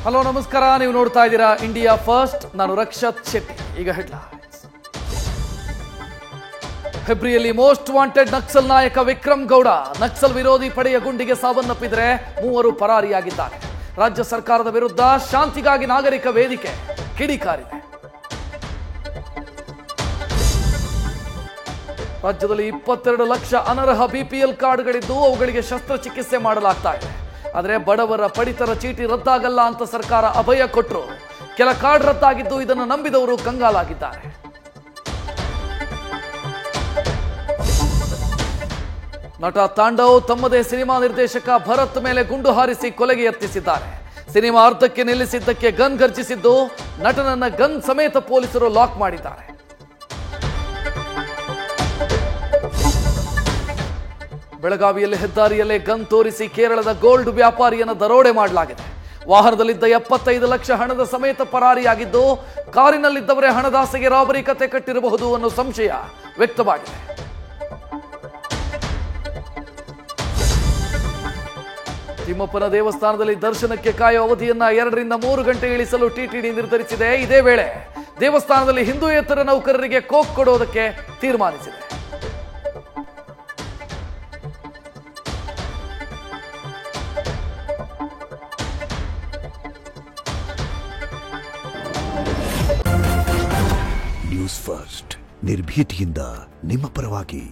Hello ನಮಸ್ಕಾರ, ನೀವು ನೋಡ್ತಾ ಇದ್ದೀರಾ ಇಂಡಿಯಾ ಫಸ್ಟ್. ನಾನು ರಕ್ಷತ್ ಶೆಟ್ಟಿ. ಈಗ ಹೆಡ್ಲೈನ್ಸ್. ಹೆಬ್ರಿಯಲ್ಲಿ ಮೋಸ್ಟ್ ವಾಂಟೆಡ್ ನಕ್ಸಲ್ ನಾಯಕ ವಿಕ್ರಮ್ ಗೌಡ ನಕ್ಸಲ್ ವಿರೋಧಿ ಪಡೆಯ ಗುಂಡಿಗೆ ಸಾವನ್ನಪ್ಪಿದರೆ 3 ಪರಾರಿಯಾಗಿದ್ದಾರೆ. ರಾಜ್ಯ ಸರ್ಕಾರದ ವಿರುದ್ಧ ಶಾಂತಿಗಾಗಿ ನಾಗರಿಕ ವೇದಿಕೆ ಕಿಡಿಕಾರಿದೆ. ರಾಜ್ಯದಲ್ಲಿ 22 ಲಕ್ಷ ಅನರ್ಹ ಬಿಪಿಎಲ್ ಕಾರ್ಡ್ಗಳಿದ್ದು ಅವುಗಳಿಗೆ ಶಸ್ತ್ರಚಿಕಿತ್ಸೆ ಮಾಡಲಾಗ್ತಾ ಇದೆ. ಆದರೆ ಬಡವರ ಪಡಿತರ ಚೀಟಿ ರದ್ದಾಗಲ್ಲ ಅಂತ ಸರ್ಕಾರ ಅಭಯ ಕೊಟ್ಟರು. ಕೆಲ ಕಾರ್ಡ್ ರದ್ದಾಗಿದ್ದು ಇದನ್ನು ನಂಬಿದವರು ಕಂಗಾಲಾಗಿದ್ದಾರೆ. ನಟ ತಾಂಡವ್ ತಮ್ಮದೇ ಸಿನಿಮಾ ನಿರ್ದೇಶಕ ಭರತ್ ಮೇಲೆ ಗುಂಡು ಹಾರಿಸಿ ಕೊಲೆಗೆ ಯತ್ನಿಸಿದ್ದಾರೆ. ಸಿನಿಮಾ ಅರ್ಧಕ್ಕೆ ನಿಲ್ಲಿಸಿದ್ದಕ್ಕೆ ಗನ್ ಗರ್ಜಿಸಿದ್ದು ನಟನನ್ನ ಗನ್ ಸಮೇತ ಪೊಲೀಸರು ಲಾಕ್ ಮಾಡಿದ್ದಾರೆ. ಬೆಳಗಾವಿಯಲ್ಲಿ ಹೆದ್ದಾರಿಯಲ್ಲೇ ಗನ್ ತೋರಿಸಿ ಕೇರಳದ ಗೋಲ್ಡ್ ವ್ಯಾಪಾರಿಯನ್ನು ದರೋಡೆ ಮಾಡಲಾಗಿದೆ. ವಾಹನದಲ್ಲಿದ್ದ 75 ಲಕ್ಷ ಹಣದ ಸಮೇತ ಪರಾರಿಯಾಗಿದ್ದು ಕಾರಿನಲ್ಲಿದ್ದವರೇ ಹಣದಾಸೆಗೆ ರಾಬರಿ ಕತೆ ಕಟ್ಟಿರಬಹುದು ಅನ್ನೋ ಸಂಶಯ ವ್ಯಕ್ತವಾಗಿದೆ. ತಿಮ್ಮಪ್ಪನ ದೇವಸ್ಥಾನದಲ್ಲಿ ದರ್ಶನಕ್ಕೆ ಕಾಯುವ ಅವಧಿಯನ್ನ 2 ರಿಂದ 3 ಗಂಟೆ ಇಳಿಸಲು ಟಿಟಿಡಿ ನಿರ್ಧರಿಸಿದೆ. ಇದೇ ವೇಳೆ ದೇವಸ್ಥಾನದಲ್ಲಿ ಹಿಂದೂಯೇತರ ನೌಕರರಿಗೆ ಕೋಕ್ ಕೊಡೋದಕ್ಕೆ ತೀರ್ಮಾನಿಸಿದೆ. ನ್ಯೂಸ್ ಫಸ್ಟ್, ನಿರ್ಭೀತಿಯಿಂದ ನಿಮ್ಮ ಪರವಾಗಿ.